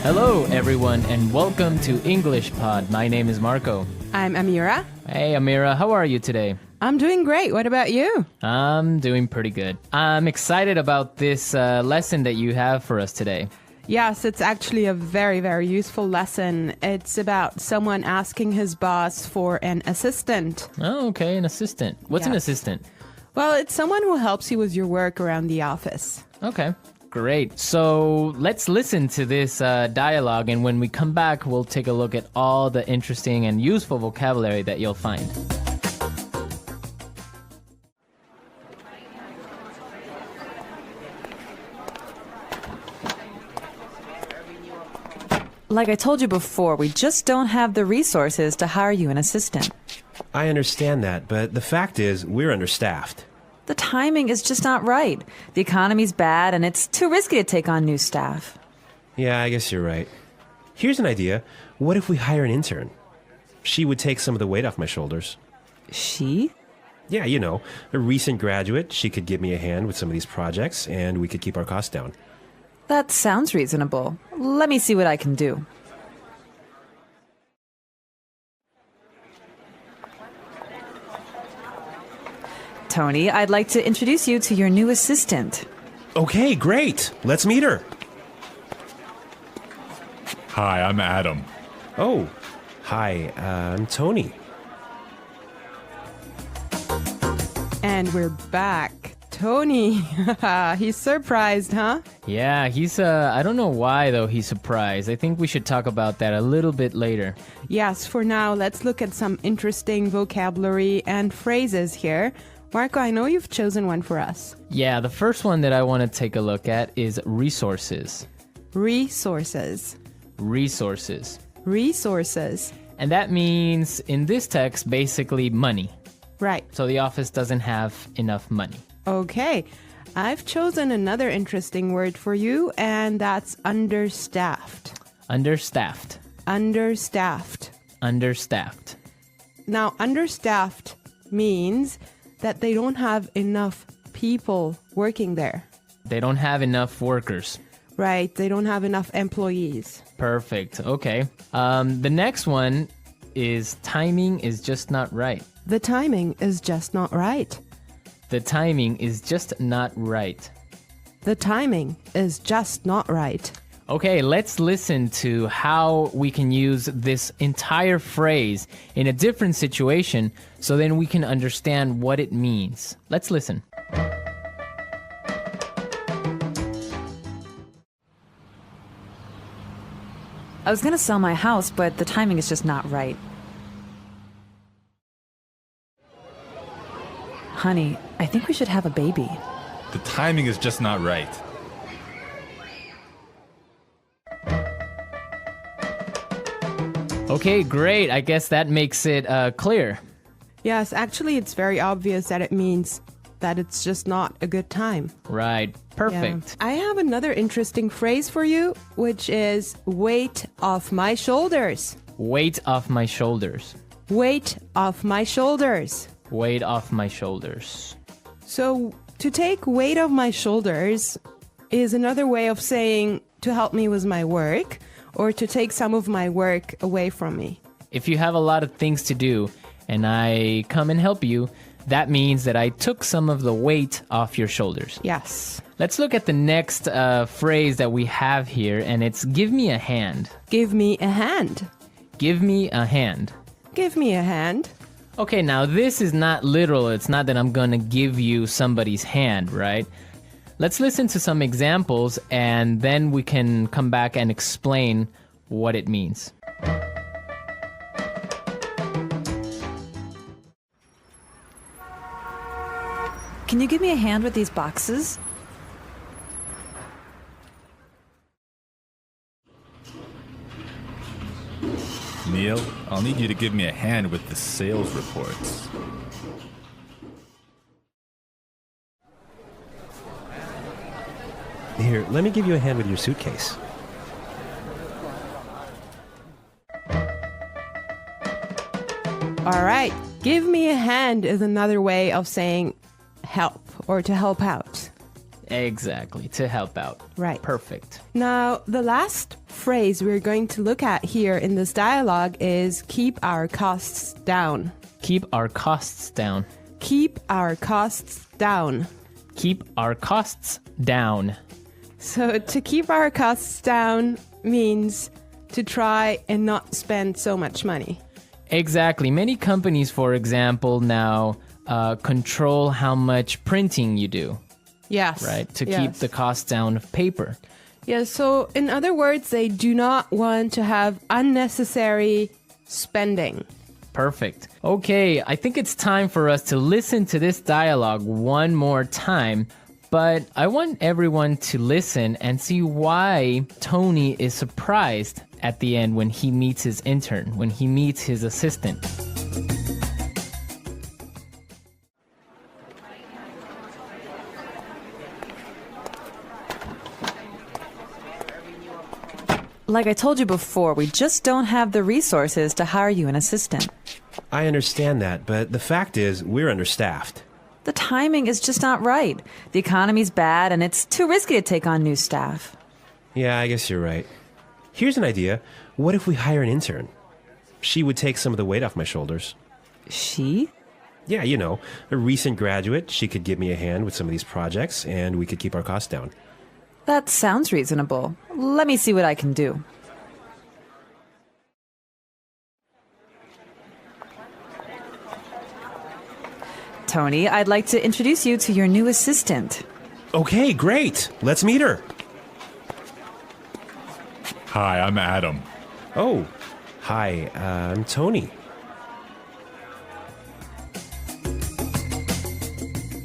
Hello, everyone, and welcome to English Pod. My name is Marco. I'm Amira. Hey, Amira, how are you today? I'm doing great. What about you? I'm doing pretty good. I'm excited about this lesson that you have for us today. Yes, it's actually a very, very useful lesson. It's about someone asking his boss for an assistant. Oh, okay, an assistant. What's an Yes. assistant? Well, it's someone who helps you with your work around the office. Okay, great. So let's listen to this dialogue, and when we come back, we'll take a look at all the interesting and useful vocabulary that you'll find. Like I told you before, we just don't have the resources to hire you an assistant. I understand that, but the fact is, we're understaffed. The timing is just not right. The economy's bad, and it's too risky to take on new staff. Yeah, I guess you're right. Here's an idea. What if we hire an intern? She would take some of the weight off my shoulders. She? Yeah, you know, a recent graduate. She could give me a hand with some of these projects, and we could keep our costs down. That sounds reasonable. Let me see what I can do. Tony, I'd like to introduce you to your new assistant. Okay, great. Let's meet her. Hi, I'm Adam. Oh, hi, I'm Tony. And we're back. Tony. He's surprised, huh? Yeah, he's, I don't know why, though, he's surprised. I think we should talk about that a little bit later. Yes, for now, let's look at some interesting vocabulary and phrases here. Marco, I know you've chosen one for us. Yeah, the first one that I want to take a look at is resources. Resources. Resources. Resources. And that means, in this text, basically money. Right. So the office doesn't have enough money. Okay. I've chosen another interesting word for you, and that's understaffed. Understaffed. Understaffed. Understaffed. Now, understaffed means that they don't have enough people working there. They don't have enough workers. Right. They don't have enough employees. Perfect. Okay. The next one is timing is just not right. The timing is just not right. The timing is just not right. The timing is just not right. Okay, let's listen to how we can use this entire phrase in a different situation so then we can understand what it means. Let's listen. I was going to sell my house, but the timing is just not right. Honey, I think we should have a baby. The timing is just not right. Okay, great. I guess that makes it clear. Yes, actually, it's very obvious that it means that it's just not a good time. Right. Perfect. Yeah. I have another interesting phrase for you, which is weight off my shoulders. Weight off my shoulders. Weight off my shoulders. Weight off my shoulders. So, to take weight off my shoulders is another way of saying to help me with my work or to take some of my work away from me. If you have a lot of things to do and I come and help you, that means that I took some of the weight off your shoulders. Yes. Let's look at the next phrase that we have here, and it's give me a hand. Give me a hand. Give me a hand. Give me a hand. Okay, now this is not literal. It's not that I'm gonna give you somebody's hand, right? Let's listen to some examples and then we can come back and explain what it means. Can you give me a hand with these boxes? Neil, I'll need you to give me a hand with the sales reports. Here, let me give you a hand with your suitcase. All right. Give me a hand is another way of saying help or to help out. Exactly, to help out. Right. Perfect. Now, the last phrase we're going to look at here in this dialogue is keep our costs down. Keep our costs down. Keep our costs down. Keep our costs down. So to keep our costs down means to try and not spend so much money. Exactly. Many companies, for example, now control how much printing you do, Yes. right? To keep yes. the cost down of paper. Yeah, so in other words, they do not want to have unnecessary spending. Perfect. Okay, I think it's time for us to listen to this dialogue one more time. But I want everyone to listen and see why Tony is surprised at the end when he meets his intern, when he meets his assistant. Like I told you before, we just don't have the resources to hire you an assistant. I understand that, but the fact is, we're understaffed. The timing is just not right. The economy's bad, and it's too risky to take on new staff. Yeah, I guess you're right. Here's an idea. What if we hire an intern? She would take some of the weight off my shoulders. She? Yeah, you know, a recent graduate. She could give me a hand with some of these projects, and we could keep our costs down. That sounds reasonable. Let me see what I can do. Tony, I'd like to introduce you to your new assistant. Okay, great. Let's meet her. Hi, I'm Adam. Oh, hi, I'm Tony.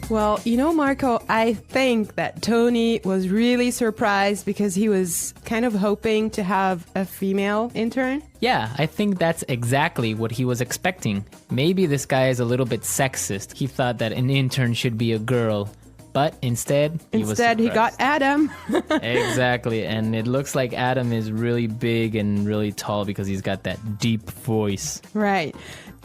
Well, you know, Marco, I think that Tony was really surprised because he was kind of hoping to have a female intern. Yeah, I think that's exactly what he was expecting. Maybe this guy is a little bit sexist. He thought that an intern should be a girl. But instead, he got Adam. Exactly, and it looks like Adam is really big and really tall because he's got that deep voice. Right.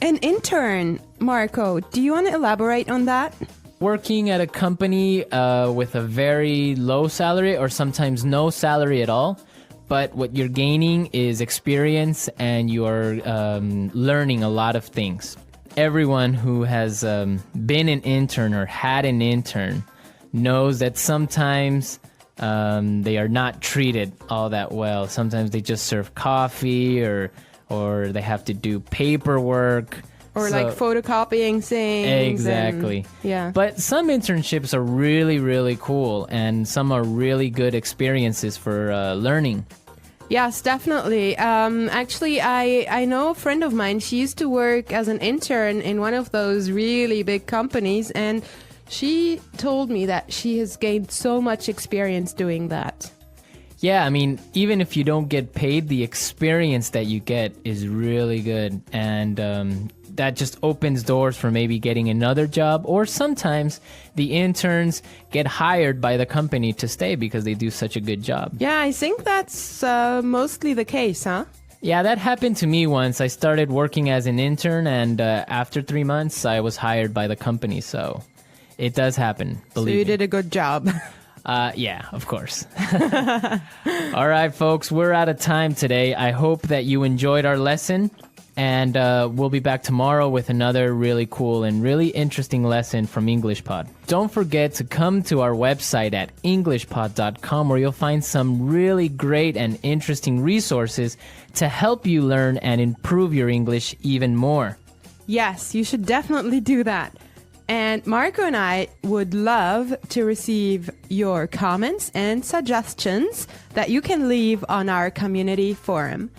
An intern, Marco, do you want to elaborate on that? Working at a company with a very low salary or sometimes no salary at all, but what you're gaining is experience and you're learning a lot of things. Everyone who has been an intern or had an intern knows that sometimes they are not treated all that well. Sometimes they just serve coffee or they have to do paperwork. Or like photocopying things. Exactly. Yeah. But some internships are really, really cool, and some are really good experiences for learning. Yes, definitely. Actually, I know a friend of mine. She used to work as an intern in one of those really big companies, and she told me that she has gained so much experience doing that. Yeah, I mean, even if you don't get paid, the experience that you get is really good, and that just opens doors for maybe getting another job, or sometimes the interns get hired by the company to stay because they do such a good job. Yeah, I think that's mostly the case, huh? Yeah, that happened to me once. I started working as an intern, and after 3 months, I was hired by the company, so it does happen, believe me. So you did a good job. Yeah, of course. All right, folks, we're out of time today. I hope that you enjoyed our lesson. And we'll be back tomorrow with another really cool and really interesting lesson from EnglishPod. Don't forget to come to our website at englishpod.com where you'll find some really great and interesting resources to help you learn and improve your English even more. Yes, you should definitely do that. And Marco and I would love to receive your comments and suggestions that you can leave on our community forum.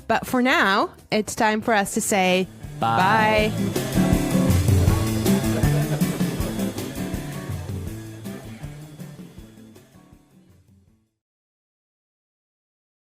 But for now, it's time for us to say Bye. bye.